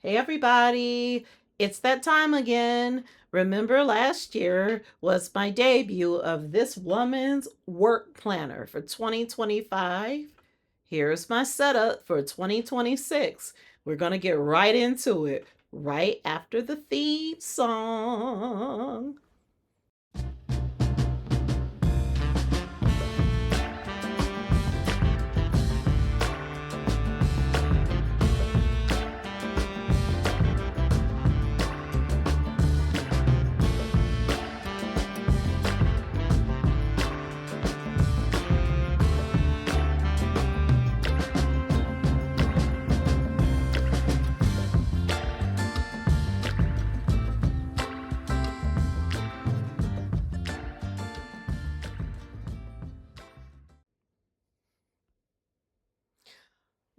Hey everybody, it's that time again. Remember last year was my debut of this woman's work planner for 2025. Here's my setup for 2026. We're going to get right into it right after the theme song.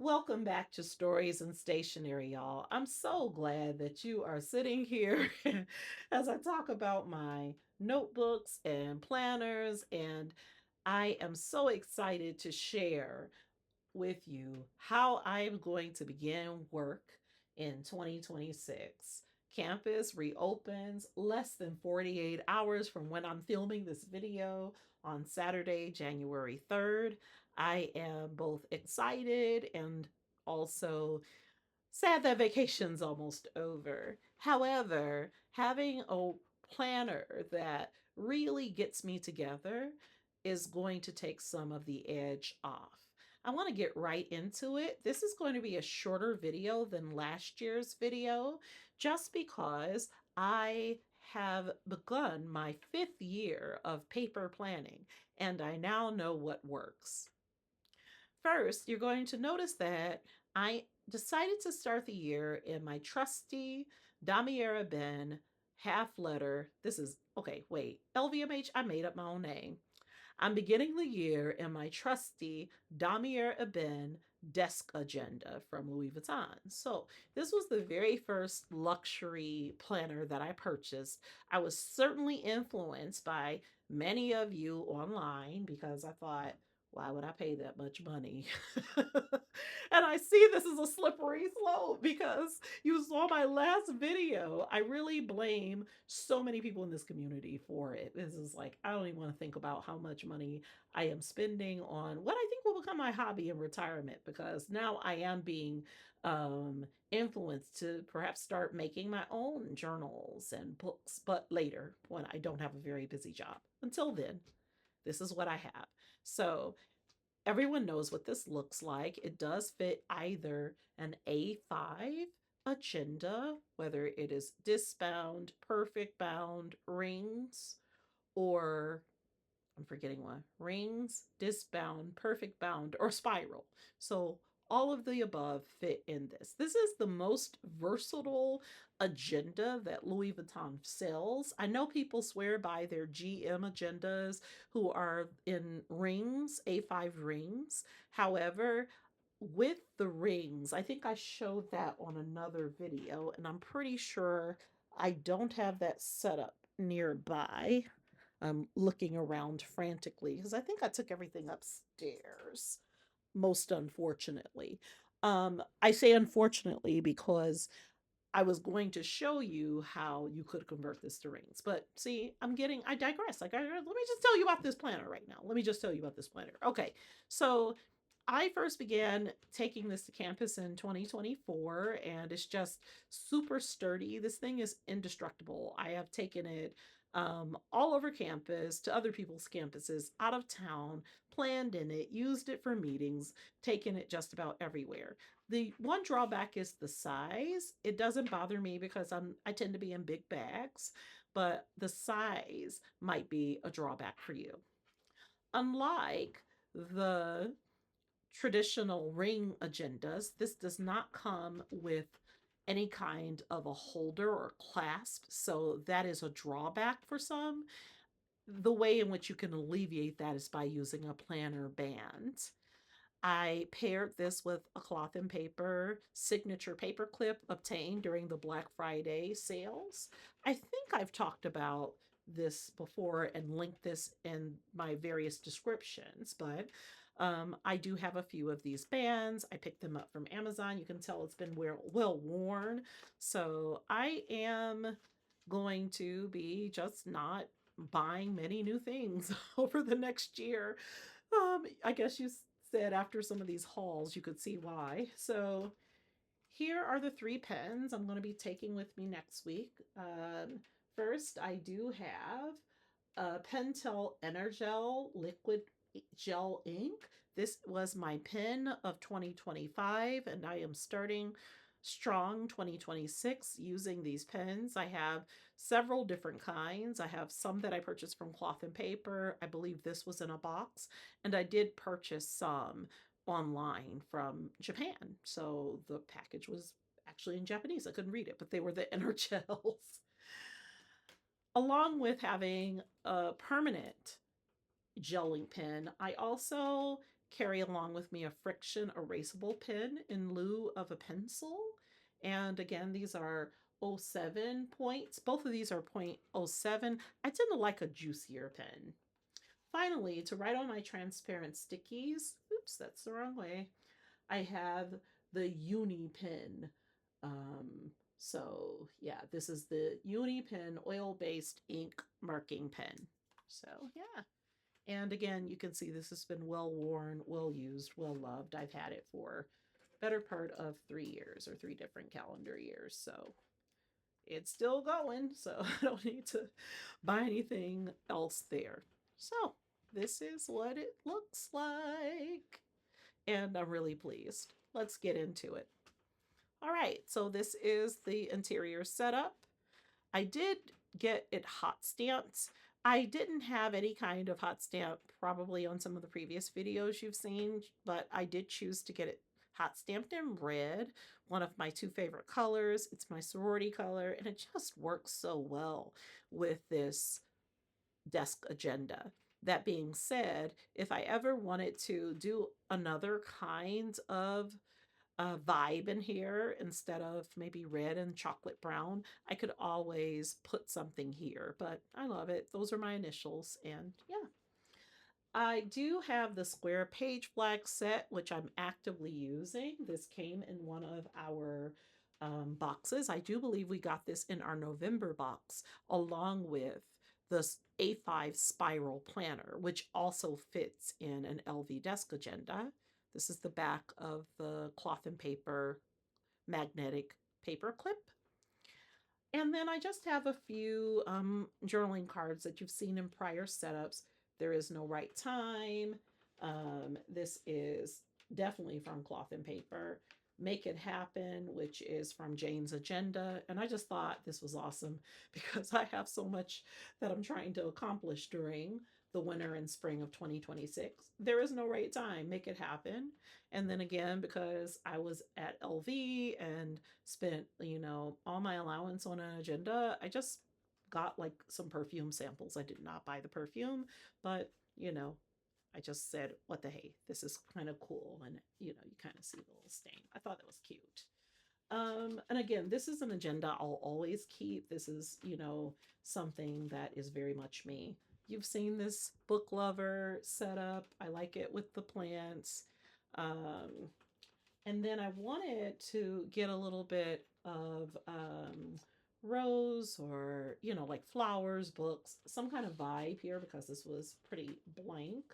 Welcome back to Stories and Stationery, y'all. I'm so glad that you are sitting here as I talk about my notebooks and planners, and I am so excited to share with you how I'm going to begin work in 2026. Campus reopens less than 48 hours from when I'm filming this video on Saturday, January 3rd. I am both excited and also sad that vacation's almost over. However, having a planner that really gets me together is going to take some of the edge off. I want to get right into it. This is going to be a shorter video than last year's video just because I have begun my 5th year of paper planning and I now know what works. First, you're going to notice that I decided to start the year in my trusty Damiera Ben half letter. This is, okay, wait, LVMH, I made up my own name. I'm beginning the year in my trusty Damier Eben desk agenda from Louis Vuitton. So, this was the very first luxury planner that I purchased. I was certainly influenced by many of you online because I thought, why would I pay that much money? And I see this is a slippery slope because you saw my last video. I really blame so many people in this community for it. This is like, I don't even want to think about how much money I am spending on what I think will become my hobby in retirement because now I am being influenced to perhaps start making my own journals and books, but later when I don't have a very busy job. Until then, this is what I have. So everyone knows what this looks like. It does fit either an A5 agenda, whether it is disbound, perfect bound, rings, or I'm forgetting one, rings, disbound, perfect bound, or spiral. So all of the above fit in this. This is the most versatile agenda that Louis Vuitton sells. I know people swear by their GM agendas who are in rings, A5 rings. However, with the rings, I think I showed that on another video, and I'm pretty sure I don't have that set up nearby. I'm looking around frantically because I think I took everything upstairs, most unfortunately. I say unfortunately because I was going to show you how you could convert this to rings. But see, I digress. Let me just tell you about this planner right now. Let me just tell you about this planner. Okay. So I first began taking this to campus in 2024, and it's just super sturdy. This thing is indestructible. I have taken it all over campus, to other people's campuses, out of town, planned in it, used it for meetings, taken it just about everywhere. The one drawback is the size. It doesn't bother me because I tend to be in big bags, but the size might be a drawback for you. Unlike the traditional ring agendas, this does not come with any kind of a holder or clasp, so that is a drawback for some. The way in which you can alleviate that is by using a planner band. I paired this with a cloth and paper signature paper clip obtained during the Black Friday sales. I think I've talked about this before and linked this in my various descriptions, but I do have a few of these bands. I picked them up from Amazon. You can tell it's been well worn. So I am going to be just not buying many new things over the next year. I guess you said after some of these hauls, you could see why. So here are the three pens I'm going to be taking with me next week. First, I do have Pentel Energel Liquid Gel Ink. This was my pen of 2025, and I am starting strong 2026 using these pens. I have several different kinds. I have some that I purchased from Cloth and Paper. I believe this was in a box, and I did purchase some online from Japan. So the package was actually in Japanese. I couldn't read it, but they were the Energels. Along with having a permanent gelling pen, I also carry along with me a friction erasable pen in lieu of a pencil. And again, these are '07 points. Both of these are .07. I tend to like a juicier pen. Finally, to write on my transparent stickies, oops, that's the wrong way, I have the Uni pen. So yeah, this is the Uni pen oil-based ink marking pen. So yeah. And again, you can see this has been well worn, well used, well loved. I've had it for better part of 3 years or three different calendar years. So it's still going. So I don't need to buy anything else there. So this is what it looks like. And I'm really pleased. Let's get into it. All right, so this is the interior setup. I did get it hot stamped. I didn't have any kind of hot stamp probably on some of the previous videos you've seen, but I did choose to get it hot stamped in red, one of my two favorite colors. It's my sorority color, and it just works so well with this desk agenda. That being said, if I ever wanted to do another kind of vibe in here instead of maybe red and chocolate brown, I could always put something here, but I love it. Those are my initials, and yeah. I do have the square page flag set, which I'm actively using. This came in one of our boxes. I do believe we got this in our November box along with the A5 spiral planner, which also fits in an LV desk agenda. This is the back of the Cloth and Paper magnetic paper clip. And then I just have a few journaling cards that you've seen in prior setups. There is no right time. This is definitely from Cloth and Paper. Make It Happen, which is from Jane's Agenda. And I just thought this was awesome because I have so much that I'm trying to accomplish during the winter and spring of 2026. There is no right time. Make it happen. And then again, because I was at LV and spent, all my allowance on an agenda, I just got like some perfume samples. I did not buy the perfume, but I just said, what the hey, this is kind of cool. And you kind of see the little stain. I thought that was cute. And again, this is an agenda I'll always keep. This is, something that is very much me. You've seen this book lover setup. I like it with the plants. Um, and then I wanted to get a little bit of rose or, like flowers, books, some kind of vibe here because this was pretty blank.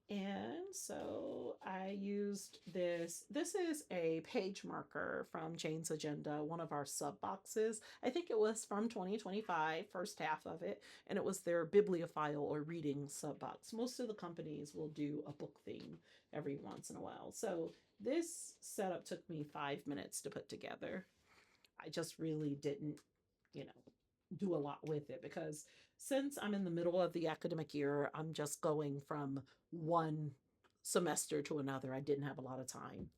And so I used this. This is a page marker from Jane's Agenda, one of our sub boxes. I think it was from 2025, first half of it, and it was their bibliophile or reading sub box. Most of the companies will do a book theme every once in a while. So this setup took me 5 minutes to put together. I just really didn't, you know, do a lot with it because since I'm in the middle of the academic year, I'm just going from one semester to another. I didn't have a lot of time.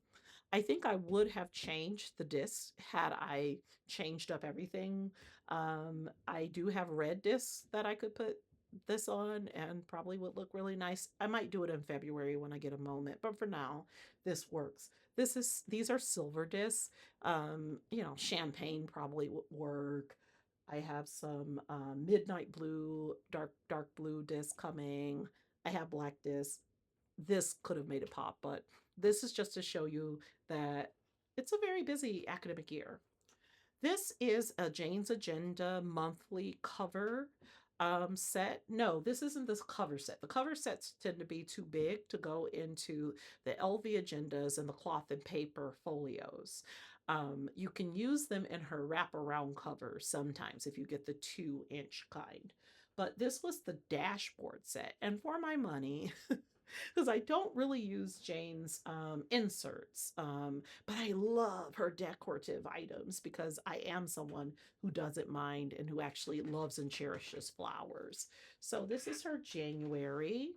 I think I would have changed the disc had I changed up everything. I do have red discs that I could put this on and probably would look really nice. I might do it in February when I get a moment, but for now, this works. These are silver discs. Champagne probably would work. I have some midnight blue, dark blue discs coming. I have black discs. this could have made it pop, but this is just to show you that it's a very busy academic year. This is a Jane's Agenda monthly cover set. No, this isn't this cover set. The cover sets tend to be too big to go into the LV agendas and the cloth and paper folios. You can use them in her wraparound cover sometimes if you get the 2-inch kind. But this was the dashboard set. And for my money, because I don't really use Jane's inserts, but I love her decorative items because I am someone who doesn't mind and who actually loves and cherishes flowers. So this is her January.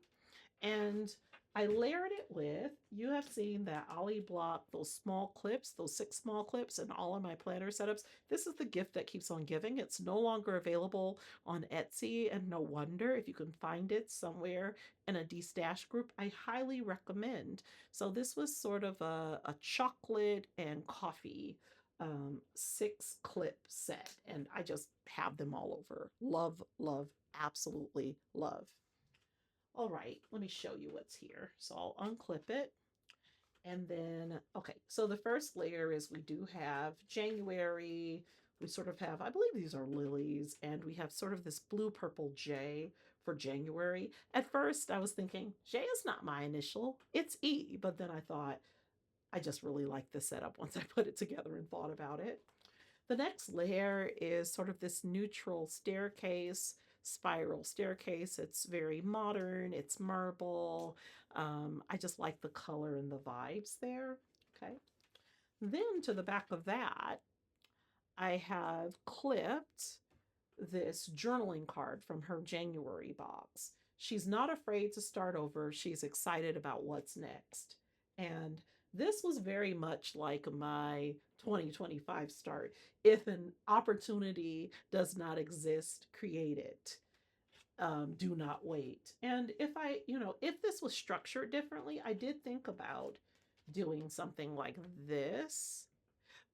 And I layered it with, you have seen that Ollie block, those small clips, those 6 small clips in all of my planner setups. This is the gift that keeps on giving. It's no longer available on Etsy, and no wonder. If you can find it somewhere in a de-stash group, I highly recommend. So this was sort of a chocolate and coffee 6 clip set, and I just have them all over. Love, love, absolutely love. All right, let me show you what's here. So I'll unclip it. And then, okay, so the first layer is we do have January. We sort of have, I believe these are lilies, and we have sort of this blue purple J for January. At first, I was thinking, J is not my initial, it's E. But then I thought, I just really like the setup once I put it together and thought about it. The next layer is sort of this neutral staircase, spiral staircase. It's very modern, it's marble. I just like the color and the vibes there. Okay. Then to the back of that, I have clipped this journaling card from her January box. She's not afraid to start over. She's excited about what's next. And this was very much like my 2025 start. If an opportunity does not exist, create it. Do not wait. And if if this was structured differently, I did think about doing something like this,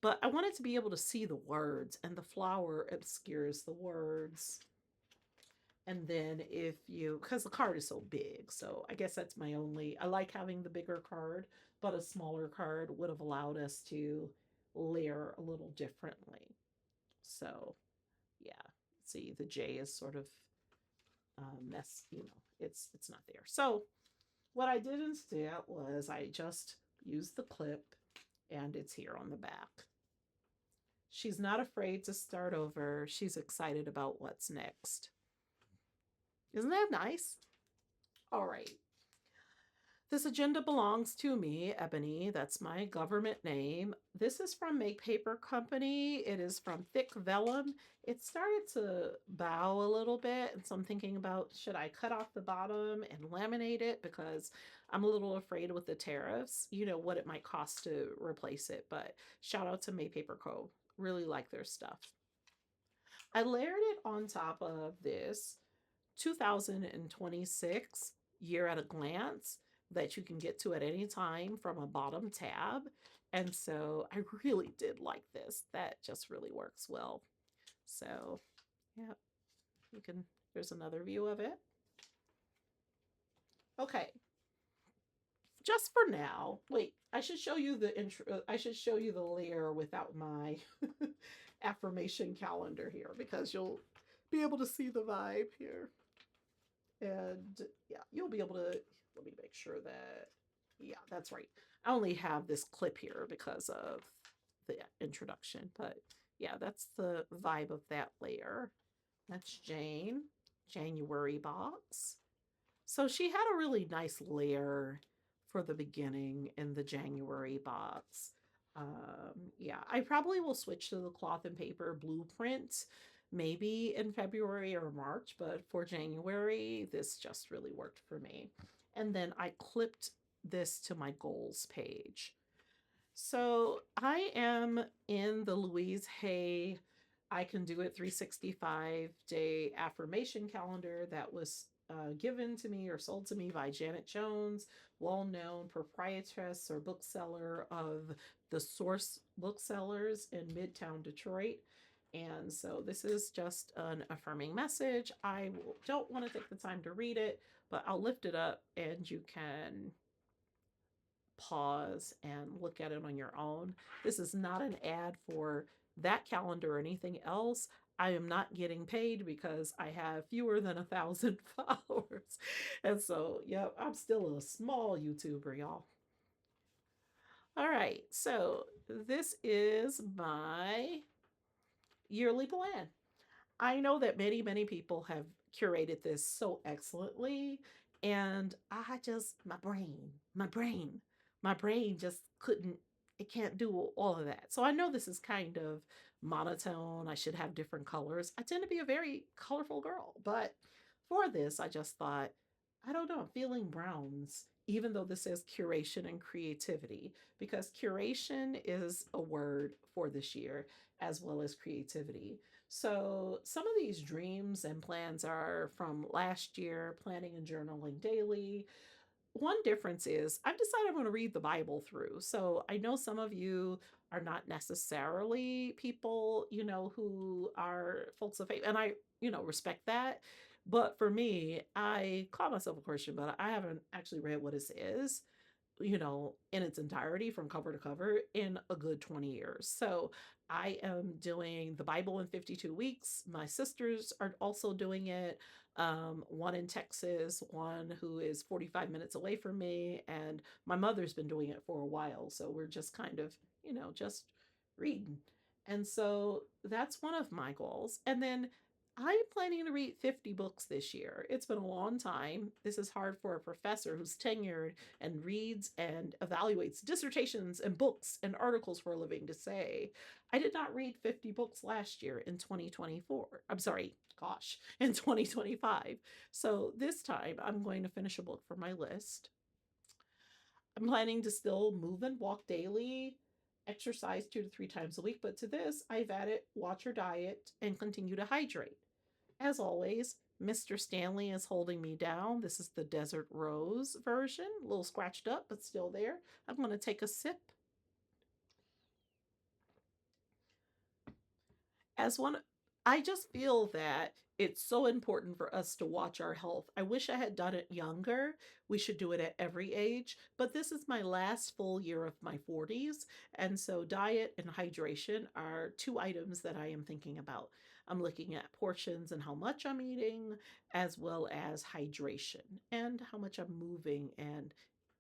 but I wanted to be able to see the words, and the flower obscures the words. And then if you, because the card is so big, so I guess that's my only, I like having the bigger card, but a smaller card would have allowed us to layer a little differently. So yeah, see the J is sort of it's not there. So what I did instead was I just used the clip, and it's here on the back. She's not afraid to start over. She's excited about what's next. Isn't that nice? All right. This agenda belongs to me, Ebony. That's my government name. This is from Make Paper Company. It is from Thick Vellum. It started to bow a little bit, and so I'm thinking about, should I cut off the bottom and laminate it, because I'm a little afraid with the tariffs, what it might cost to replace it. But shout out to Make Paper Co. Really like their stuff. I layered it on top of this 2026 year at a glance that you can get to at any time from a bottom tab. And so I really did like this. That just really works well. So yeah, there's another view of it. Okay. Just for now, wait, I should show you the intro. I should show you the layer without my affirmation calendar here, because you'll be able to see the vibe here. And yeah, you'll be able to, let me make sure that, yeah, that's right. I only have this clip here because of the introduction, but yeah, that's the vibe of that layer. That's Jane, January box. So she had a really nice layer for the beginning in the January box. Yeah, I probably will switch to the cloth and paper blueprint maybe in February or March, but for January, this just really worked for me. And then I clipped this to my goals page. So I am in the Louise Hay I Can Do It 365-day affirmation calendar that was given to me or sold to me by Janet Jones, well-known proprietress or bookseller of the Source Booksellers in Midtown Detroit. And so this is just an affirming message. Don't want to take the time to read it, but I'll lift it up and you can pause and look at it on your own. This is not an ad for that calendar or anything else. I am not getting paid because I have fewer than 1,000 followers. And so, yep, I'm still a small YouTuber, y'all. All right, so this is my yearly plan. I know that many, many people have curated this so excellently. And I just, my brain just couldn't, it can't do all of that. So I know this is kind of monotone. I should have different colors. I tend to be a very colorful girl. But for this, I just thought, I don't know, I'm feeling browns, even though this says curation and creativity, because curation is a word for this year, as well as creativity. So, some of these dreams and plans are from last year, planning and journaling daily. One difference is I've decided I'm going to read the Bible through. So, I know some of you are not necessarily people, who are folks of faith, and I respect that. But for me, I call myself a Christian, but I haven't actually read what it is, in its entirety from cover to cover in a good 20 years. So I am doing the Bible in 52 weeks. My sisters are also doing it. One in Texas, one who is 45 minutes away from me, and my mother's been doing it for a while. So we're just kind of, just reading. And so that's one of my goals. And then I'm planning to read 50 books this year. It's been a long time. This is hard for a professor who's tenured and reads and evaluates dissertations and books and articles for a living to say. I did not read 50 books last year in 2024. I'm sorry, gosh, in 2025. So this time I'm going to finish a book for my list. I'm planning to still move and walk daily, exercise 2 to 3 times a week, but to this, I've added watch your diet and continue to hydrate. As always, Mr. Stanley is holding me down. This is the Desert Rose version, a little scratched up, but still there. I'm going to take a sip. As one, I just feel that it's so important for us to watch our health. I wish I had done it younger. We should do it at every age, but this is my last full year of my 40s. And so, diet and hydration are two items that I am thinking about. I'm looking at portions and how much I'm eating, as well as hydration and how much I'm moving and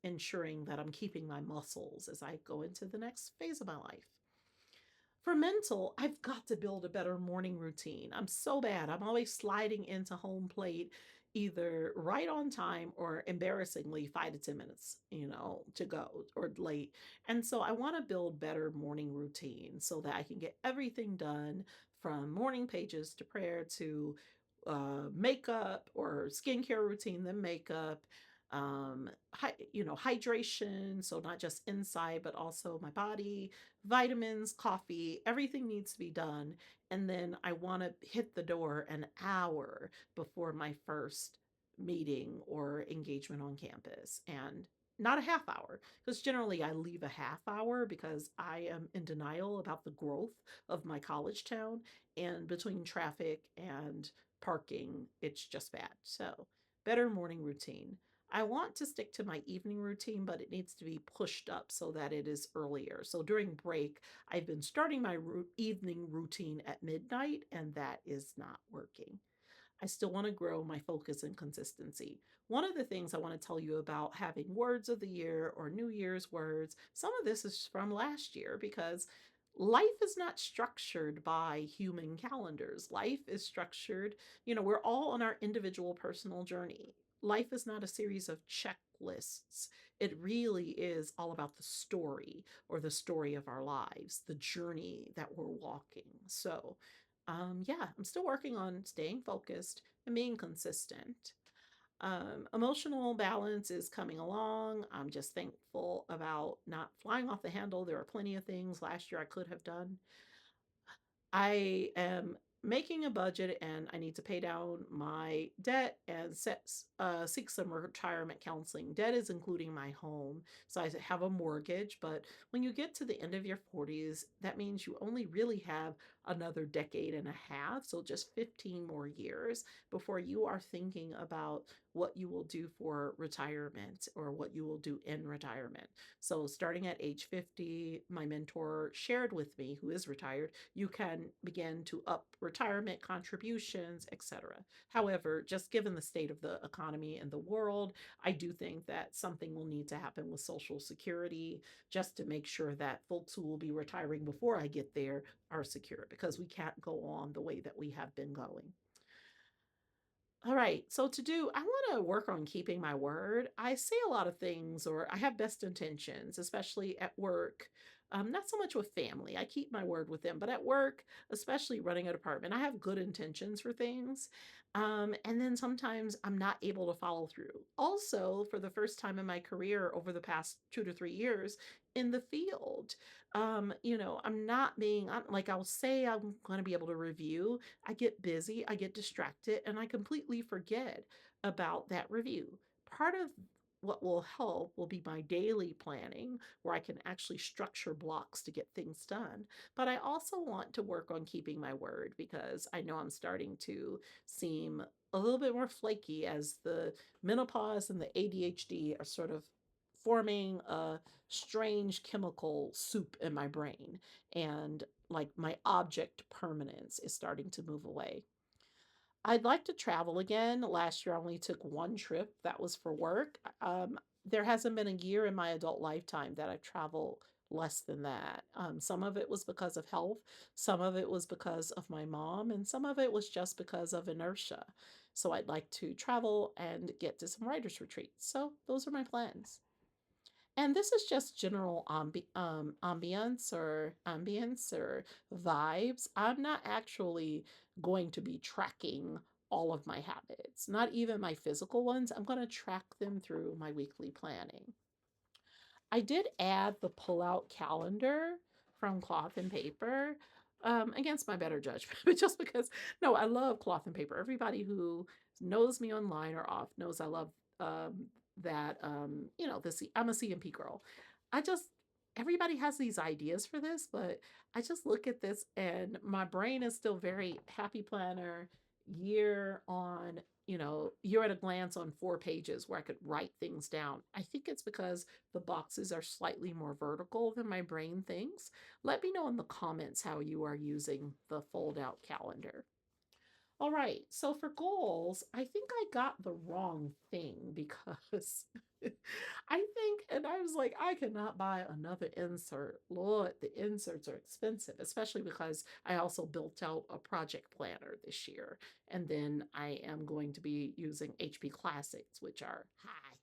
ensuring that I'm keeping my muscles as I go into the next phase of my life. For mental, I've got to build a better morning routine. I'm so bad. I'm always sliding into home plate either right on time or embarrassingly 5 to 10 minutes, to go or late. And so I want to build better morning routine so that I can get everything done from morning pages to prayer to makeup or skincare routine, then makeup, hydration. So not just inside, but also my body, vitamins, coffee, everything needs to be done. And then I want to hit the door an hour before my first meeting or engagement on campus. And not a half hour, because generally I leave a half hour because I am in denial about the growth of my college town. And between traffic and parking, it's just bad. So, better morning routine. I want to stick to my evening routine, but it needs to be pushed up so that it is earlier. So during break, I've been starting my evening routine at midnight, and that is not working. I still want to grow my focus and consistency. One of the things I want to tell you about having words of the year or New Year's words, some of this is from last year because life is not structured by human calendars. Life is structured, we're all on our individual personal journey. Life is not a series of checklists. It really is all about the story or the story of our lives, the journey that we're walking. So, yeah, I'm still working on staying focused and being consistent. Emotional balance is coming along. I'm just thankful about not flying off the handle. There are plenty of things last year I could have done. I am making a budget and I need to pay down my debt and seek some retirement counseling. Debt is including my home. So I have a mortgage, but when you get to the end of your 40s, that means you only really have another decade and a half. So just 15 more years before you are thinking about what you will do for retirement or what you will do in retirement. So starting at age 50, my mentor shared with me, who is retired, you can begin to up retirement contributions, etc. However, just given the state of the economy and the world, I do think that something will need to happen with Social Security just to make sure that folks who will be retiring before I get there are secure because we can't go on the way that we have been going. All right. So to do, I want to work on keeping my word. I say a lot of things, or I have best intentions, especially at work. Not so much with family. I keep my word with them, but at work, especially running a department, I have good intentions for things. And then sometimes I'm not able to follow through. Also, for the first time in my career over the past 2 to 3 years in the field, I'm not being, like, I'll say I'm going to be able to review. I get busy, I get distracted, and I completely forget about that review. Part of what will help will be my daily planning, where I can actually structure blocks to get things done. But I also want to work on keeping my word because I know I'm starting to seem a little bit more flaky as the menopause and the ADHD are sort of forming a strange chemical soup in my brain. And like my object permanence is starting to move away. I'd like to travel again. Last year I only took one trip. That was for work. There hasn't been a year in my adult lifetime that I've traveled less than that. Some of it was because of health, some of it was because of my mom, and some of it was just because of inertia. So I'd like to travel and get to some writers' retreats. So those are my plans. And this is just general ambience or vibes. I'm not actually going to be tracking all of my habits, not even my physical ones. I'm going to track them through my weekly planning. I did add the pull-out calendar from Cloth and Paper, against my better judgment, but just because, no, I love Cloth and Paper. Everybody who knows me online or off knows I love that. I'm a CMP girl. I just, everybody has these ideas for this, but I just look at this and my brain is still very happy planner, year on, you're at a glance on 4 pages where I could write things down. I think it's because the boxes are slightly more vertical than my brain thinks. Let me know in the comments how you are using the fold out calendar. All right. So for goals, I think I got the wrong thing because I think, and I was like, I cannot buy another insert. Lord, the inserts are expensive, especially because I also built out a project planner this year. And then I am going to be using HP Classics, which are high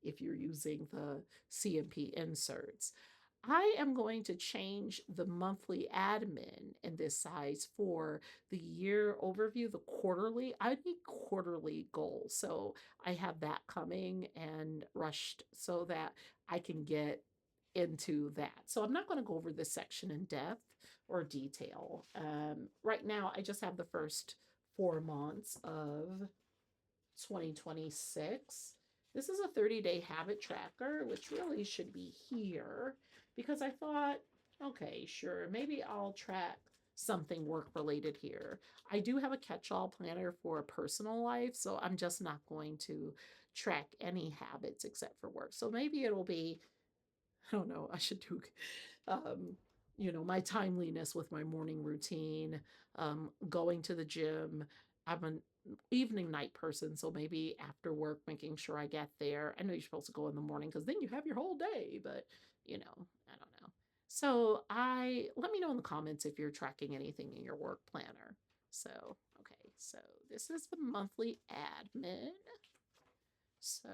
if you're using the CMP inserts. I am going to change the monthly admin in this size for the year overview, the quarterly. I need quarterly goals. So I have that coming and rushed so that I can get into that. So I'm not going to go over this section in depth or detail. Right now, I just have the first 4 months of 2026. This is a 30-day habit tracker, which really should be here because I thought, okay, sure, maybe I'll track something work related here. I do have a catch all planner for a personal life, so I'm just not going to track any habits except for work. So maybe it'll be, I don't know, I should do, um, my timeliness with my morning routine, going to the gym. I'm an evening night person, so maybe after work, making sure I get there. I know you're supposed to go in the morning because then you have your whole day, but I don't know. So let me know in the comments if you're tracking anything in your work planner. So, okay, so this is the monthly admin. So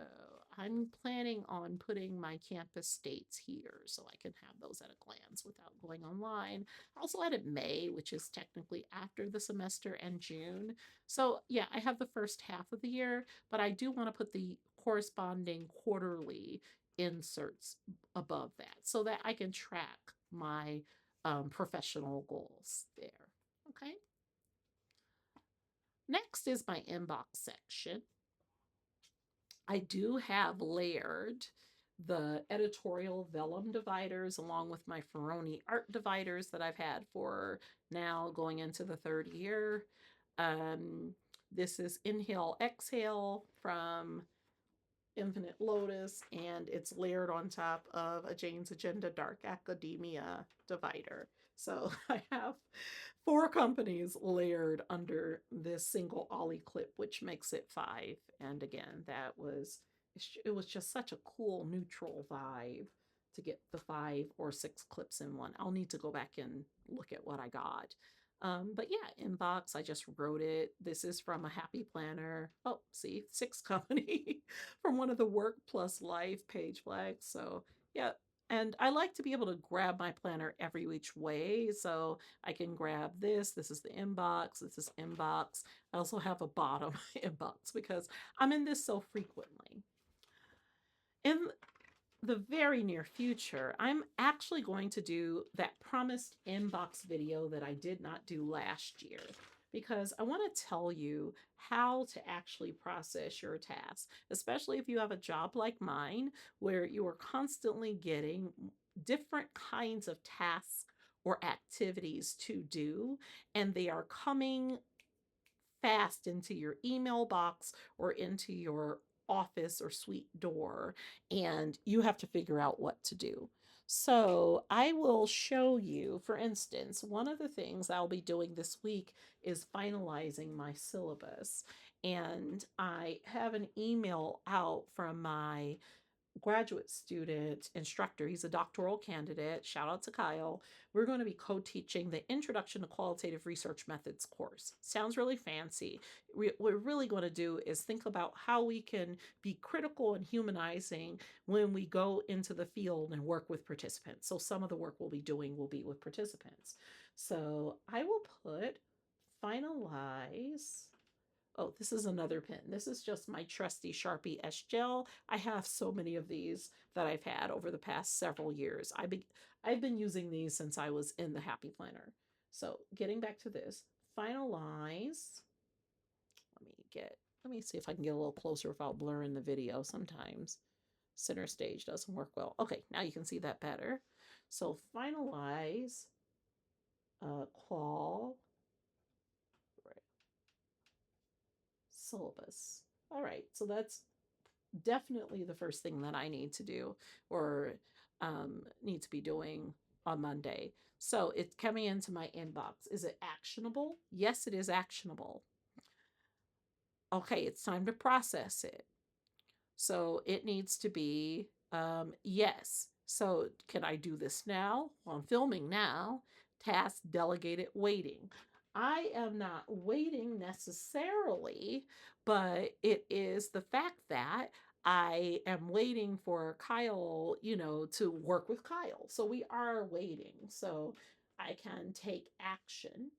I'm planning on putting my campus dates here so I can have those at a glance without going online. I also added May, which is technically after the semester, and June. So yeah, I have the first half of the year, but I do want to put the corresponding quarterly inserts above that so that I can track my professional goals there. Okay. Next is my inbox section. I do have layered the editorial vellum dividers along with my Ferroni art dividers that I've had for now going into the third year. Um, this is Inhale Exhale from Infinite Lotus, and it's layered on top of a Jane's Agenda Dark Academia divider. So I have 4 companies layered under this single ollie clip, which makes it 5. And again, it was just such a cool neutral vibe to get the 5 or 6 clips in one. I'll need to go back and look at what I got. But yeah, inbox, I just wrote it. This is from a happy planner. Oh, see, 6 company from one of the Work Plus Life page flags. So yeah, and I like to be able to grab my planner every which way. So I can grab this. This is the inbox. This is inbox. I also have a bottom inbox because I'm in this so frequently. In the very near future, I'm actually going to do that promised inbox video that I did not do last year because I want to tell you how to actually process your tasks, especially if you have a job like mine where you are constantly getting different kinds of tasks or activities to do, and they are coming fast into your email box or into your office or suite door, and you have to figure out what to do. So, I will show you, for instance, one of the things I'll be doing this week is finalizing my syllabus. And I have an email out from my graduate student instructor. He's a doctoral candidate. Shout out to Kyle. We're going to be co teaching the Introduction to Qualitative Research Methods course. Sounds really fancy. What we're really going to do is think about how we can be critical and humanizing when we go into the field and work with participants. So, some of the work we'll be doing will be with participants. So, I will put finalize. Oh, this is another pen. This is just my trusty Sharpie S Gel. I have so many of these that I've had over the past several years. I've been using these since I was in the Happy Planner. So getting back to this, finalize. Let me see if I can get a little closer without blurring the video. Sometimes center stage doesn't work well. Okay, now you can see that better. So finalize qual syllabus. All right, so that's definitely the first thing that I need to do or need to be doing on Monday. So it's coming into my inbox. Is it actionable? Yes, it is actionable. Okay, it's time to process it. So it needs to be yes. So can I do this now? Well, I'm filming now. Task delegated waiting. I am not waiting necessarily, but it is the fact that I am waiting for Kyle, to work with Kyle. So we are waiting. So I can take action,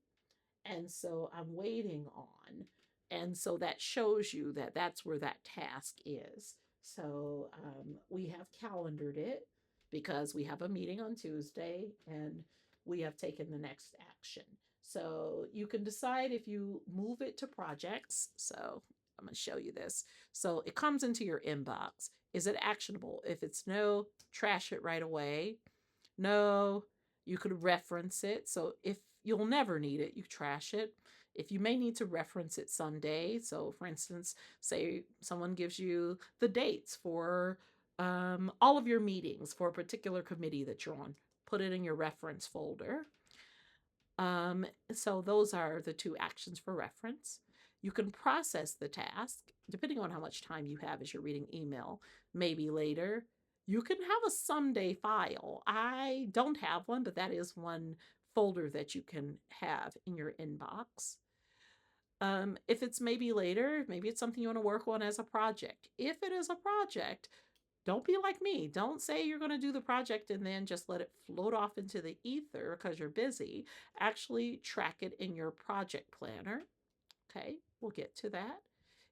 and so I'm waiting on. And so that shows you that that's where that task is. So we have calendared it because we have a meeting on Tuesday and we have taken the next action. So you can decide if you move it to projects. So I'm going to show you this. So it comes into your inbox. Is it actionable? If it's no, trash it right away. No, you could reference it. So if you'll never need it, you trash it. If you may need to reference it someday, so for instance, say someone gives you the dates for all of your meetings for a particular committee that you're on, put it in your reference folder. So those are the 2 actions for reference. You can process the task depending on how much time you have as you're reading email, maybe later. You can have a someday file. I don't have one, but that is one folder that you can have in your inbox. If it's maybe later, maybe it's something you want to work on as a project. If it is a project, don't be like me. Don't say you're going to do the project and then just let it float off into the ether because you're busy. Actually, track it in your project planner. Okay, we'll get to that.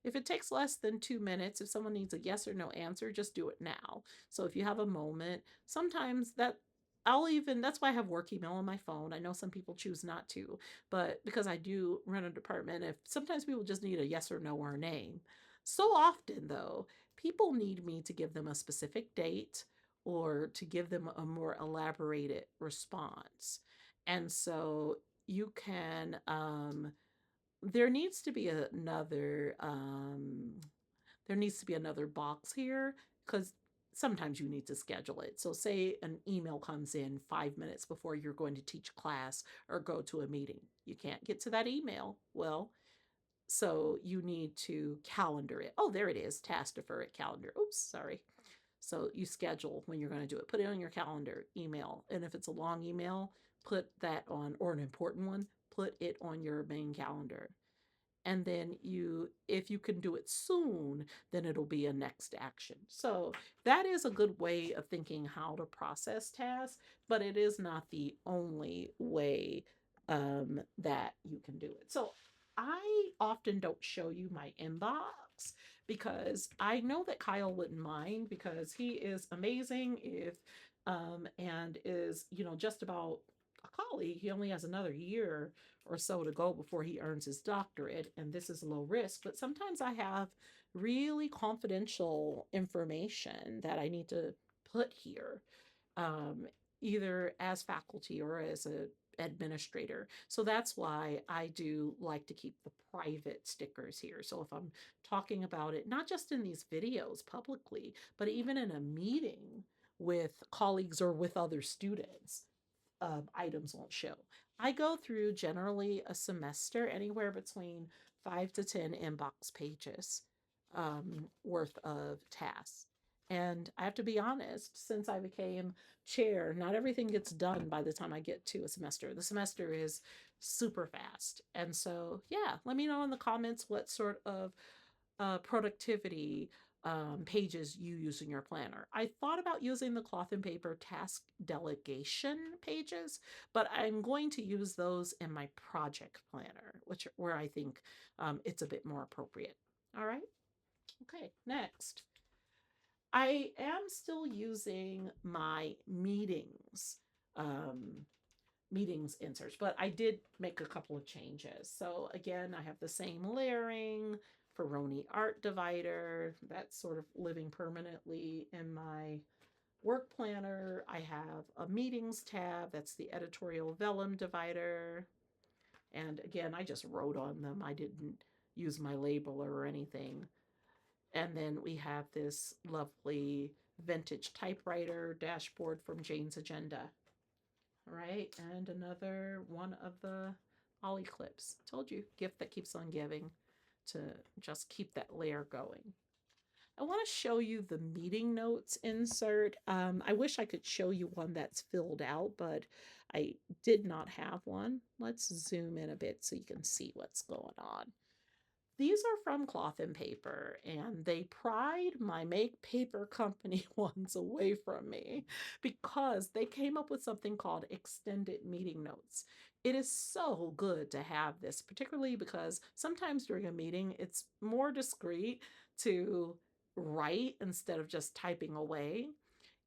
If it takes less than 2 minutes, if someone needs a yes or no answer, just do it now. So if you have a moment, sometimes that I'll even, that's why I have work email on my phone. I know some people choose not to, but because I do run a department, if sometimes people just need a yes or no or a name. So often, though, people need me to give them a specific date or to give them a more elaborated response. And so you can, there needs to be another box here because sometimes you need to schedule it. So, say an email comes in 5 minutes before you're going to teach class or go to a meeting. You can't get to that email. Well, so you need to calendar it. Oh, there it is. Task defer it calendar. Oops, sorry. So you schedule when you're going to do it. Put it on your calendar, email. And if it's a long email, put that on, or an important one, put it on your main calendar. And then if you can do it soon, then it'll be a next action. So that is a good way of thinking how to process tasks, but it is not the only way that you can do it. So I often don't show you my inbox because I know that Kyle wouldn't mind because he is amazing if and is, just about a colleague. He only has another year or so to go before he earns his doctorate, and this is low risk. But sometimes I have really confidential information that I need to put here, um, either as faculty or as a administrator. So that's why I do like to keep the private stickers here. So if I'm talking about it, not just in these videos publicly, but even in a meeting with colleagues or with other students, items won't show. I go through generally a semester anywhere between 5 to 10 inbox pages worth of tasks. And I have to be honest, since I became chair, not everything gets done by the time I get to a semester. The semester is super fast. And so, yeah, let me know in the comments what sort of productivity pages you use in your planner. I thought about using the cloth and paper task delegation pages, but I'm going to use those in my project planner, where I think it's a bit more appropriate. All right. Okay. Next, I am still using my um, meetings inserts, but I did make a couple of changes. So again, I have the same layering, Ferroni art divider that's sort of living permanently in my work planner. I have a meetings tab that's the editorial vellum divider. And again, I just wrote on them. I didn't use my labeler or anything. And then we have this lovely vintage typewriter dashboard from Jane's Agenda. All right, and another one of the ollie clips. Told you, gift that keeps on giving, to just keep that layer going. I want to show you the meeting notes insert. I wish I could show you one that's filled out, but I did not have one. Let's zoom in a bit so you can see what's going on. These are from Cloth and Paper, and they pried my Make Paper Company ones away from me because they came up with something called extended meeting notes. It is so good to have this, particularly because sometimes during a meeting, it's more discreet to write instead of just typing away.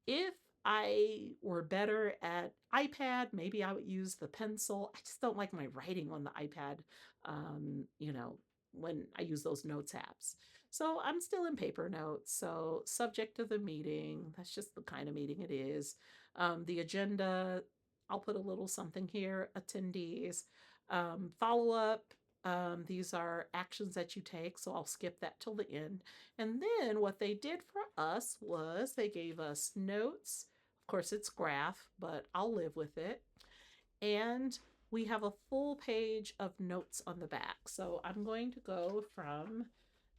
If I were better at iPad, maybe I would use the pencil. I just don't like my writing on the iPad, when I use those notes apps. So I'm still in paper notes. So, subject of the meeting, that's just the kind of meeting it is. The agenda, I'll put a little something here, attendees. Follow up, these are actions that you take. So, I'll skip that till the end. And then what they did for us was they gave us notes. Of course, it's graph, but I'll live with it. And we have a full page of notes on the back. So I'm going to go from,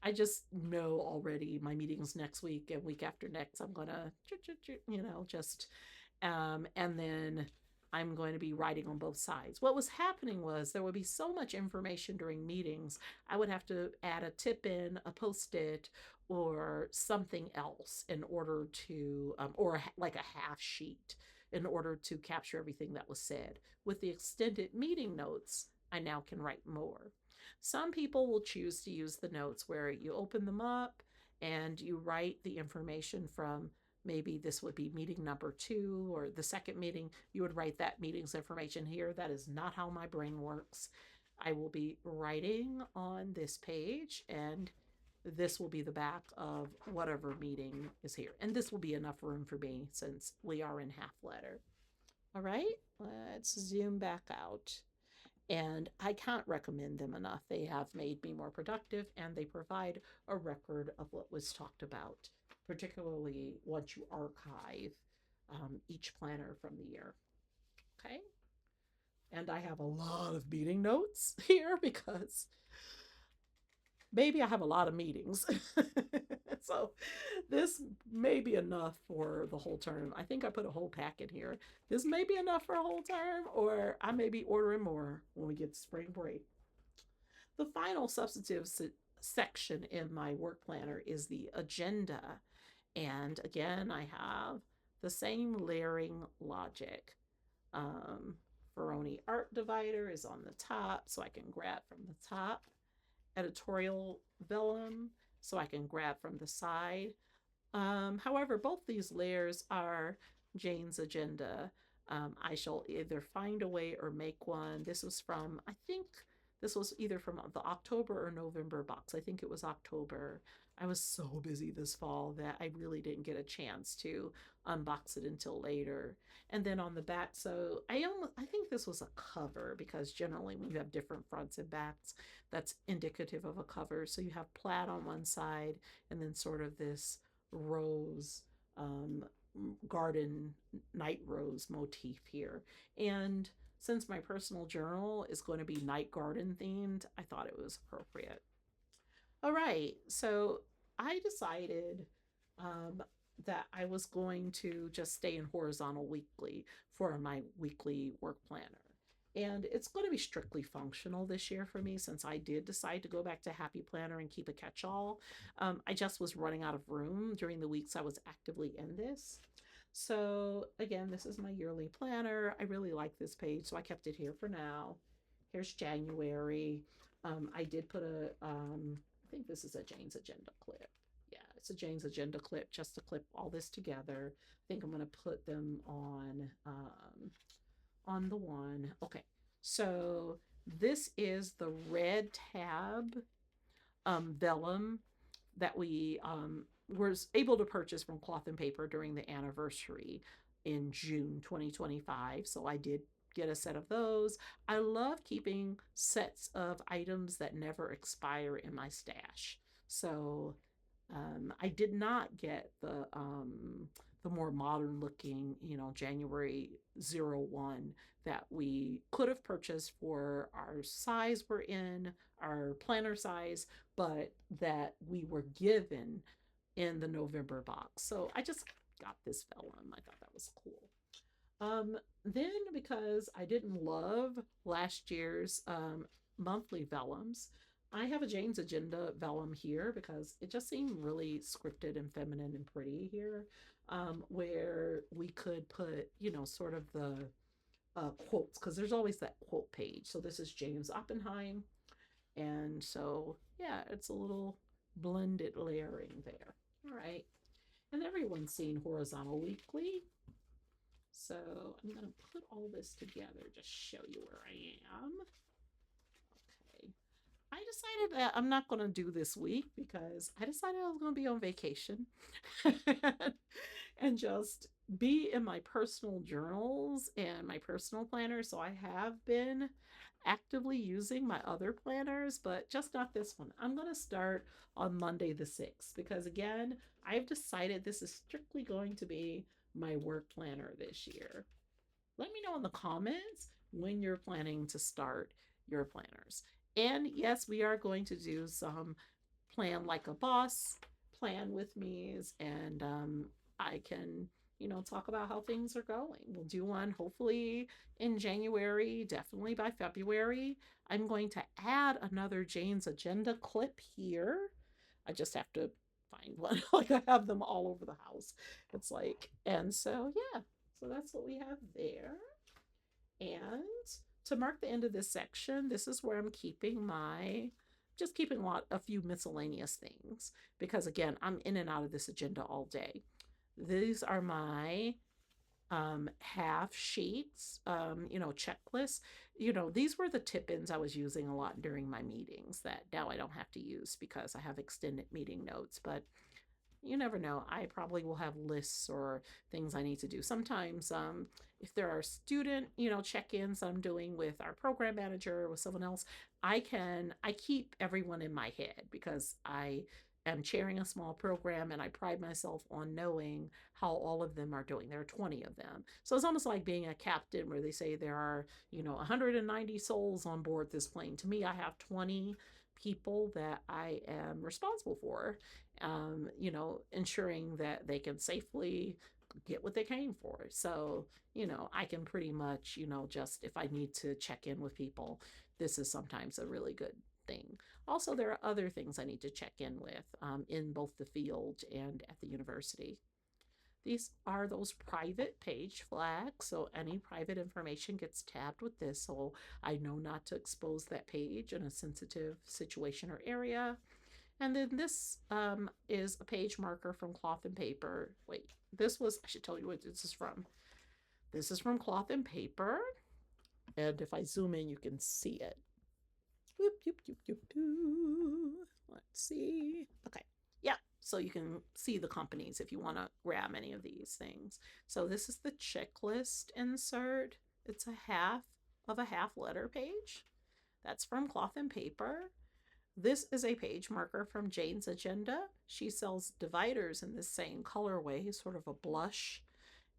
I just know already my meetings next week and week after next. I'm going to, just and then I'm going to be writing on both sides. What was happening was there would be so much information during meetings, I would have to add a tip in, a post it, or something else in order to, or like a half sheet in order to capture everything that was said. With the extended meeting notes, I now can write more. Some people will choose to use the notes where you open them up and you write the information from maybe this would be meeting number 2 or the second meeting. You would write that meeting's information here. That is not how my brain works. I will be writing on this page, and this will be the back of whatever meeting is here. And this will be enough room for me since we are in half letter. All right, let's zoom back out. And I can't recommend them enough. They have made me more productive, and they provide a record of what was talked about, particularly once you archive each planner from the year. Okay. And I have a lot of meeting notes here because maybe I have a lot of meetings. So this may be enough for the whole term. I think I put a whole pack in here. This may be enough for a whole term, or I may be ordering more when we get to spring break. The final substantive section in my work planner is the agenda. And again, I have the same layering logic. Ferroni art divider is on the top, so I can grab from the top. Editorial vellum, so I can grab from the side. However, both these layers are Jane's agenda. I shall either find a way or make one. This was from, I think this was either from the October or November box. I think it was October. I was so busy this fall that I really didn't get a chance to unbox it until later. And then on the back, so I think this was a cover, because generally when you have different fronts and backs, that's indicative of a cover. So you have plaid on one side, and then sort of this rose garden night rose motif here. And since my personal journal is going to be night garden themed, I thought it was appropriate. All right, so I decided that I was going to just stay in horizontal weekly for my weekly work planner. And it's going to be strictly functional this year for me, since I did decide to go back to Happy Planner and keep a catch-all. I just was running out of room during the weeks I was actively in this. So again, this is my yearly planner. I really like this page, so I kept it here for now. Here's January. I did put I think this is a Jane's Agenda clip. Yeah, it's a Jane's Agenda clip just to clip all this together. I think I'm going to put them on the one. Okay, so this is the red tab vellum that we was able to purchase from Cloth and Paper during the anniversary in June 2025. So I did get a set of those. I love keeping sets of items that never expire in my stash. So I did not get the more modern looking, January 01 that we could have purchased for our size we're in, our planner size, but that we were given in the November box. So I just got this vellum. I thought that was cool. Then, because I didn't love last year's monthly vellums, I have a Jane's Agenda vellum here because it just seemed really scripted and feminine and pretty here, where we could put, sort of the quotes, because there's always that quote page. So this is James Oppenheim. And so, yeah, it's a little blended layering there. All right. And everyone's seen Horizontal Weekly. So I'm going to put all this together, just show you where I am. Okay. I decided that I'm not going to do this week because I decided I was going to be on vacation and just be in my personal journals and my personal planner. So I have been actively using my other planners, but just not this one. I'm going to start on Monday the 6th because, again, I've decided this is strictly going to be my work planner this year. Let me know in the comments when you're planning to start your planners. And yes, we are going to do some plan like a boss, plan with me's, and I can, talk about how things are going. We'll do one hopefully in January, definitely by February. I'm going to add another Jane's Agenda clip here. I just have to find one. Like, I have them all over the house. It's like, and so yeah, so that's what we have there. And to mark the end of this section, this is where I'm keeping a few miscellaneous things, because again, I'm in and out of this agenda all day. These are my half sheets, checklists. These were the tip-ins I was using a lot during my meetings that now I don't have to use because I have extended meeting notes. But you never know. I probably will have lists or things I need to do. Sometimes, if there are student, check-ins I'm doing with our program manager or with someone else, I keep everyone in my head because I am chairing a small program and I pride myself on knowing how all of them are doing. There are 20 of them. So it's almost like being a captain where they say there are, 190 souls on board this plane. To me, I have 20 people that I am responsible for, ensuring that they can safely get what they came for. So, I can pretty much, just if I need to check in with people, this is sometimes a really good thing. Also, there are other things I need to check in with, in both the field and at the university. These are those private page flags. So any private information gets tabbed with this. So I know not to expose that page in a sensitive situation or area. And then this is a page marker from Cloth and Paper. Wait, I should tell you what this is from. This is from Cloth and Paper. And if I zoom in, you can see it. Whoop, whoop, whoop, whoop, whoop. Let's see. Okay. Yeah. So you can see the companies if you want to grab any of these things. So this is the checklist insert. It's a half letter page. That's from Cloth and Paper. This is a page marker from Jane's Agenda. She sells dividers in the same colorway, sort of a blush.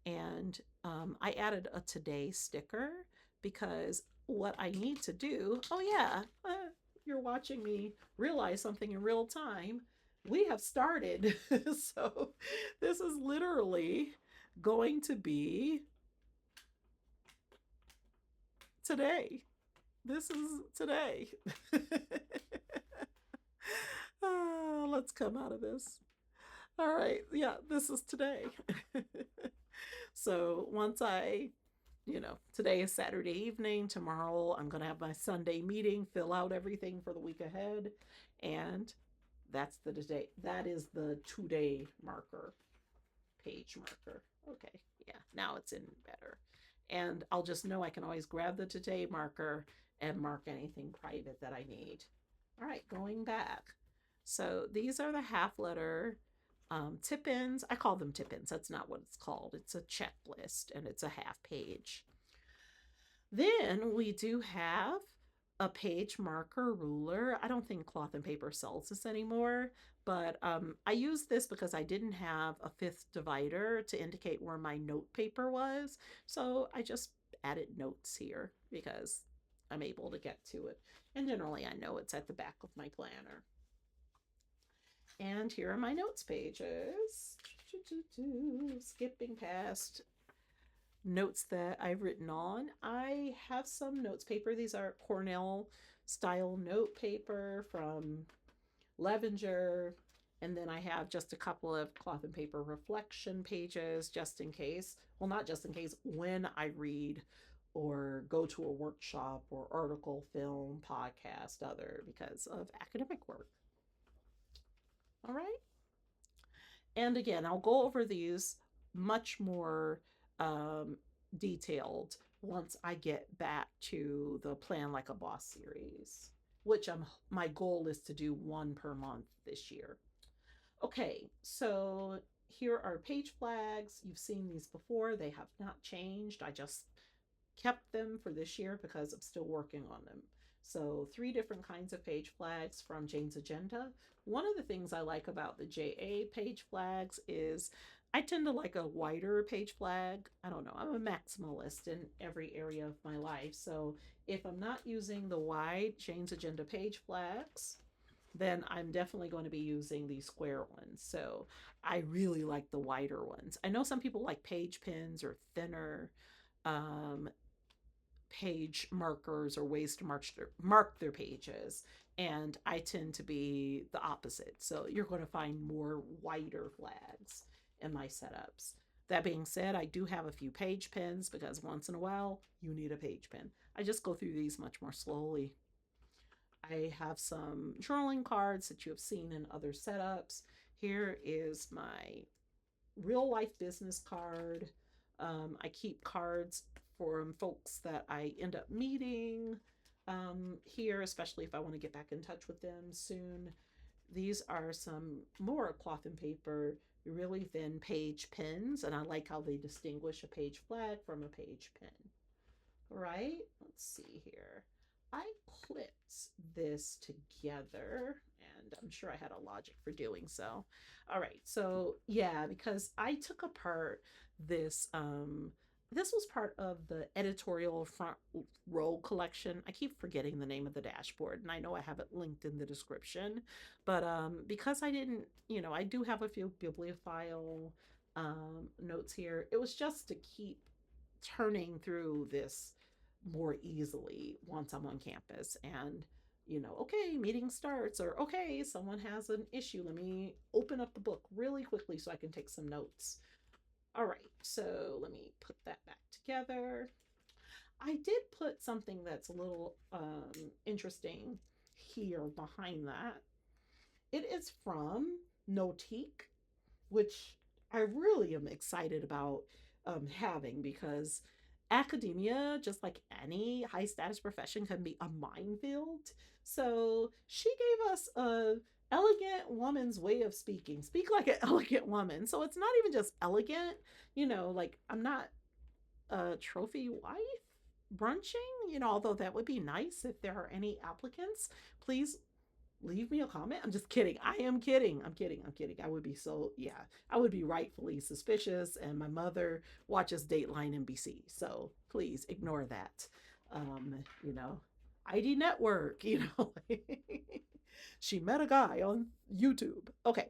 And I added a today sticker because what I need to do, oh yeah, you're watching me realize something in real time. We have started. So this is literally going to be today. This is today. Let's come out of this. All right. Yeah, this is today. So once today is Saturday evening. Tomorrow I'm going to have my Sunday meeting, fill out everything for the week ahead. And that's the today. That is the today marker, page marker. Okay. Yeah. Now it's in better. And I'll just know I can always grab the today marker and mark anything private that I need. All right. Going back. So these are the half letter tip-ins. I call them tip-ins. That's not what it's called. It's a checklist and it's a half page. Then we do have a page marker ruler. I don't think Cloth and Paper sells this anymore, but I used this because I didn't have a fifth divider to indicate where my note paper was. So I just added notes here because I'm able to get to it. And generally I know it's at the back of my planner. And here are my notes pages. Skipping past notes that I've written on. I have some notes paper. These are Cornell style note paper from Levenger. And then I have just a couple of Cloth and Paper reflection pages just in case. Well, not just in case, when I read or go to a workshop or article, film, podcast, other, because of academic work. All right. And again, I'll go over these much more detailed once I get back to the Plan Like a Boss series, which my goal is to do one per month this year. Okay, so here are page flags. You've seen these before. They have not changed. I just kept them for this year because I'm still working on them. So 3 different kinds of page flags from Jane's Agenda. One of the things I like about the JA page flags is I tend to like a wider page flag. I don't know, I'm a maximalist in every area of my life. So if I'm not using the wide Jane's Agenda page flags, then I'm definitely going to be using these square ones. So I really like the wider ones. I know some people like page pins or thinner page markers or ways to mark their pages. And I tend to be the opposite. So you're going to find more wider flags in my setups. That being said, I do have a few page pins because once in a while you need a page pin. I just go through these much more slowly. I have some journaling cards that you have seen in other setups. Here is my real life business card. I keep cards from folks that I end up meeting here, especially if I want to get back in touch with them soon. These are some more cloth and paper, really thin page pins, and I like how they distinguish a page flag from a page pin. Right? Let's see here. I clipped this together and I'm sure I had a logic for doing so. All right. So, yeah, because I took apart this was part of the editorial front row collection. I keep forgetting the name of the dashboard and I know I have it linked in the description, but because I didn't, I do have a few bibliophile notes here. It was just to keep turning through this more easily once I'm on campus and okay, meeting starts, or okay, someone has an issue. Let me open up the book really quickly so I can take some notes. All right, so let me put that back together. I did put something that's a little interesting here behind that. It is from Notique, which I really am excited about having because academia, just like any high status profession, can be a minefield. So she gave us a elegant woman's way of speaking. Speak like an elegant woman. So it's not even just elegant, like I'm not a trophy wife brunching, although that would be nice if there are any applicants. Please leave me a comment. I'm just kidding. I am kidding. I'm kidding. I'm kidding. I would be so, yeah, I would be rightfully suspicious. And my mother watches Dateline NBC. So please ignore that. You know, ID Network, she met a guy on YouTube. Okay.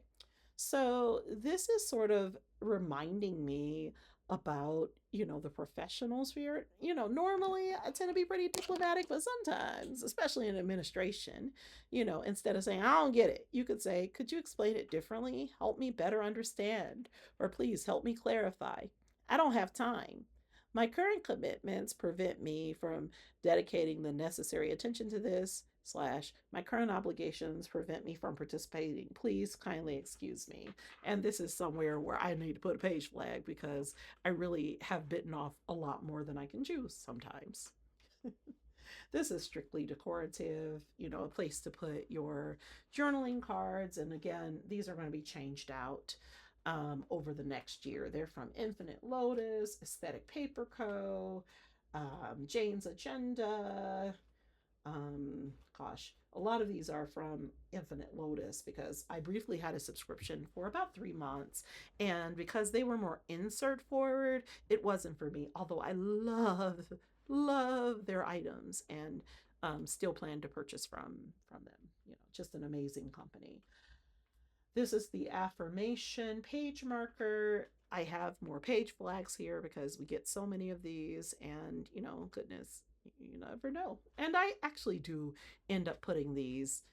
So this is sort of reminding me about, the professional sphere. Normally I tend to be pretty diplomatic, but sometimes, especially in administration, instead of saying, I don't get it, you could say, could you explain it differently? Help me better understand, or please help me clarify. I don't have time. My current commitments prevent me from dedicating the necessary attention to this, slash, my current obligations prevent me from participating. Please kindly excuse me. And this is somewhere where I need to put a page flag because I really have bitten off a lot more than I can chew sometimes. This is strictly decorative, a place to put your journaling cards. And again, these are going to be changed out over the next year. They're from Infinite Lotus, Aesthetic Paper Co., Jane's Agenda. Gosh, a lot of these are from Infinite Lotus because I briefly had a subscription for about 3 months. And because they were more insert forward, it wasn't for me. Although I love their items and still plan to purchase from them. Just an amazing company. This is the affirmation page marker. I have more page flags here because we get so many of these, and goodness, you never know. And I actually do end up putting these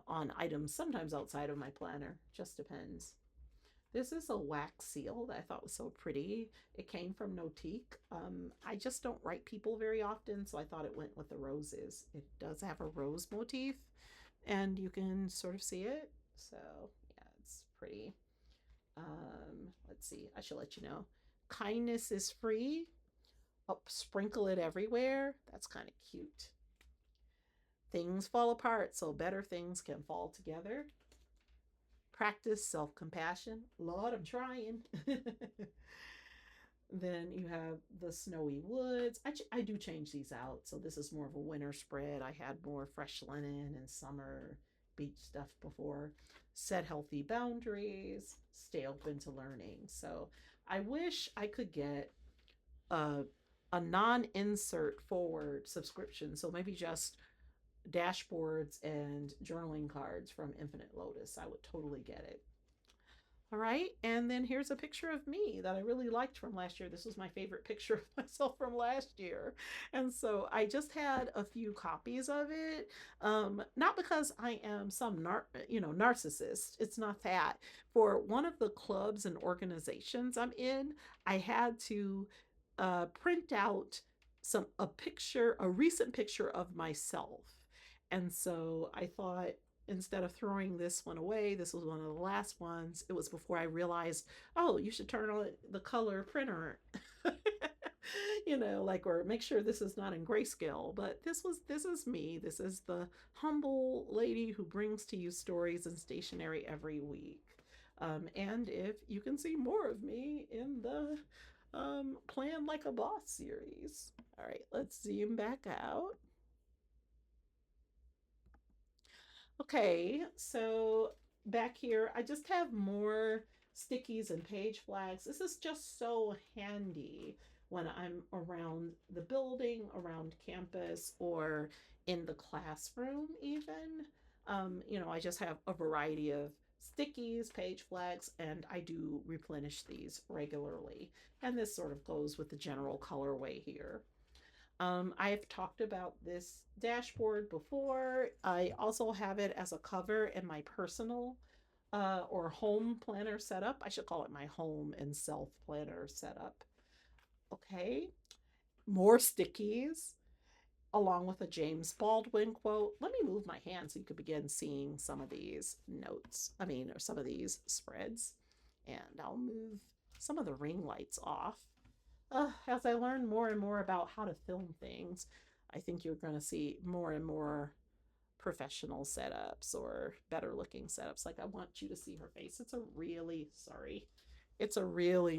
on items sometimes outside of my planner, just depends. This is a wax seal that I thought was so pretty. It came from Notique. I just don't write people very often, so I thought it went with the roses. It does have a rose motif, and you can sort of see it. So yeah, it's pretty. Let's see. I should let you know. Kindness is free. Oh, sprinkle it everywhere. That's kind of cute. Things fall apart, so better things can fall together. Practice self compassion. Lord, I'm trying. Then you have the snowy woods. I do change these out. So this is more of a winter spread. I had more fresh linen and summer beach stuff before. Set healthy boundaries. Stay open to learning. So I wish I could get a, a non-insert forward subscription. So maybe just dashboards and journaling cards from Infinite Lotus. I would totally get it. All right. And then here's a picture of me that I really liked from last year. This was my favorite picture of myself from last year. And so I just had a few copies of it. Not because I am some narcissist. It's not that. For one of the clubs and organizations I'm in, I had to print out a recent picture of myself. And so I thought instead of throwing this one away, this was one of the last ones. It was before I realized, oh, you should turn on the color printer. Like, or make sure this is not in grayscale. But this is me. This is the humble lady who brings to you stories and stationery every week. And if you can see more of me in the Plan Like a Boss series. All right, let's zoom back out. Okay, so back here, I just have more stickies and page flags. This is just so handy when I'm around the building, around campus, or in the classroom, even. I just have a variety of stickies, page flags, and I do replenish these regularly. And this sort of goes with the general colorway here. I've talked about this dashboard before. I also have it as a cover in my personal or home planner setup. I should call it my home and self planner setup. Okay, more stickies along with a James Baldwin quote. Let me move my hand so you could begin seeing some of these notes. Or some of these spreads. And I'll move some of the ring lights off. As I learn more and more about how to film things, I think you're going to see more and more professional setups or better looking setups. Like, I want you to see her face. It's a really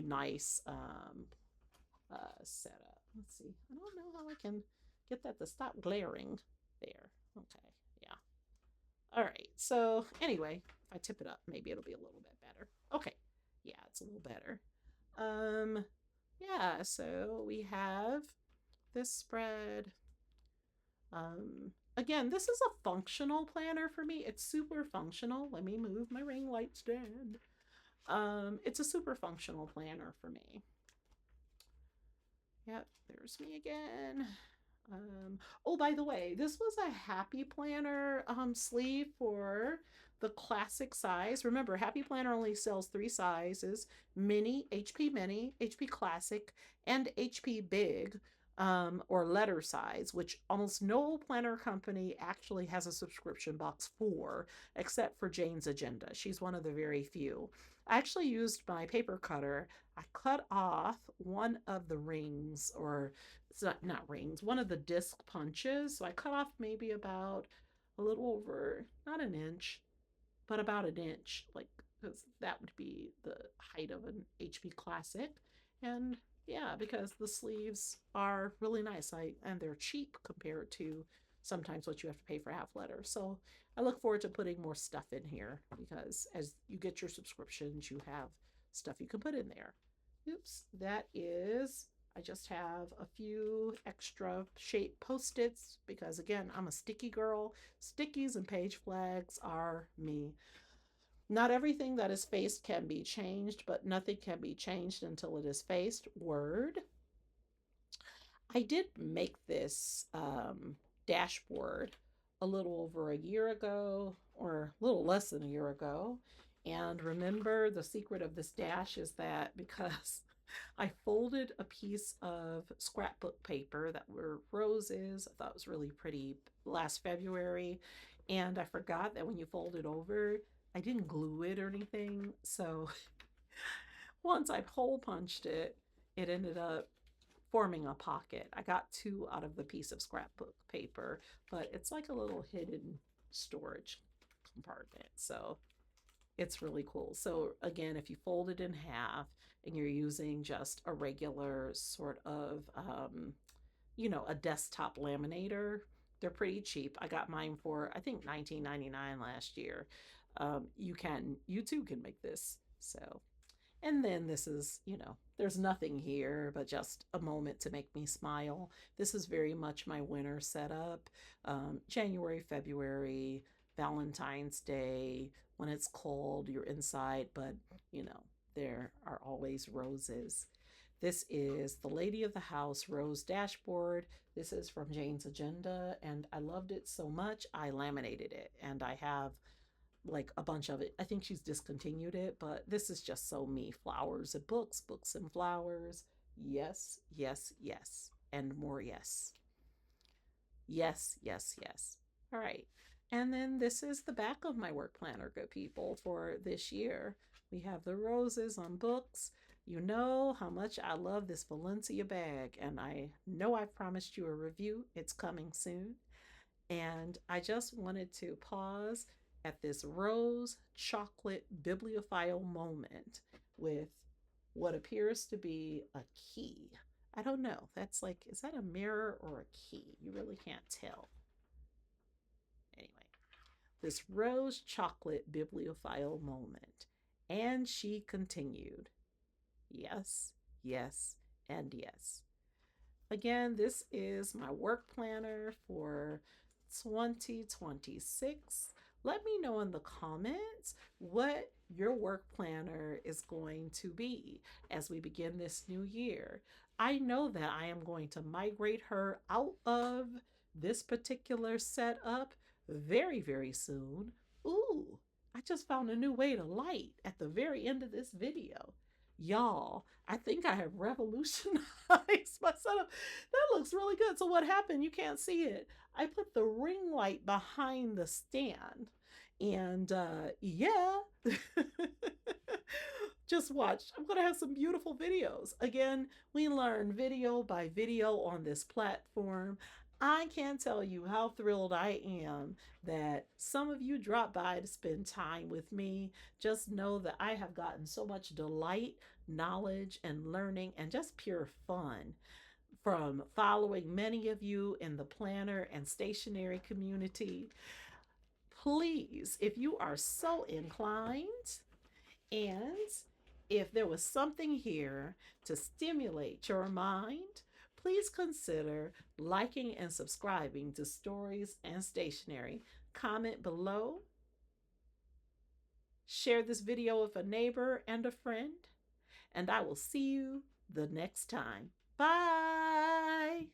nice setup. Let's see. I don't know how I can get that to stop glaring. There. Okay. Yeah. All right. So, anyway, if I tip it up, maybe it'll be a little bit better. Okay. Yeah, it's a little better. Um, yeah, so we have this spread. Again, this is a functional planner for me. It's super functional. Let me move my ring light stand. It's a super functional planner for me. Yep, there's me again. Oh, by the way, this was a Happy Planner sleeve for the classic size. Remember, Happy Planner only sells three sizes: mini, HP Classic, and HP Big, or letter size, which almost no planner company actually has a subscription box for, except for Jane's Agenda. She's one of the very few. I actually used my paper cutter. I cut off one of the rings, or it's not rings, one of the disc punches. So I cut off maybe about a little over, not an inch, but about an inch, like, because that would be the height of an HP Classic. And yeah, because the sleeves are really nice, and they're cheap compared to sometimes what you have to pay for half letter. So I look forward to putting more stuff in here, because as you get your subscriptions, you have stuff you can put in there. Oops, that is, I just have a few extra shape post-its because, again, I'm a sticky girl. Stickies and page flags are me. Not everything that is faced can be changed, but nothing can be changed until it is faced. Word. I did make this dashboard a little over a year ago, or a little less than a year ago. And remember, the secret of this dash is that because I folded a piece of scrapbook paper that were roses, I thought it was really pretty, last February. And I forgot that when you fold it over, I didn't glue it or anything. So once I hole punched it, it ended up forming a pocket. I got two out of the piece of scrapbook paper, but it's like a little hidden storage compartment. So it's really cool. So again, if you fold it in half and you're using just a regular sort of, a desktop laminator, they're pretty cheap. I got mine for, I think, $19.99 last year. You too can make this. So, and then this is, there's nothing here but just a moment to make me smile. This is very much my winter setup. January, February, Valentine's Day, when it's cold, you're inside, but, there are always roses. This is the Lady of the House Rose Dashboard. This is from Jane's Agenda, and I loved it so much, I laminated it, and I have like a bunch of it. I think she's discontinued it, but this is just so me. Flowers and books, books and flowers. Yes, yes, yes. And more yes. Yes, yes, yes. All right. And then this is the back of my work planner, good people, for this year. We have the roses on books. You know how much I love this Valencia bag, and I know I've promised you a review. It's coming soon. And I just wanted to pause at this rose chocolate bibliophile moment with what appears to be a key. I don't know. That's like, is that a mirror or a key? You really can't tell. Anyway, this rose chocolate bibliophile moment. And she continued, yes, yes, and yes. Again, this is my work planner for 2026. Let me know in the comments what your work planner is going to be as we begin this new year. I know that I am going to migrate her out of this particular setup very, very soon. Ooh, I just found a new way to light at the very end of this video. Y'all, I think I have revolutionized my setup. That looks really good. So what happened? You can't see it. I put the ring light behind the stand. And yeah, just watch. I'm going to have some beautiful videos. Again, we learn video by video on this platform. I can't tell you how thrilled I am that some of you dropped by to spend time with me. Just know that I have gotten so much delight, knowledge, and learning, and just pure fun from following many of you in the planner and stationery community. Please, if you are so inclined, and if there was something here to stimulate your mind, please consider liking and subscribing to Stories and Stationery. Comment below, share this video with a neighbor and a friend, and I will see you the next time. Bye.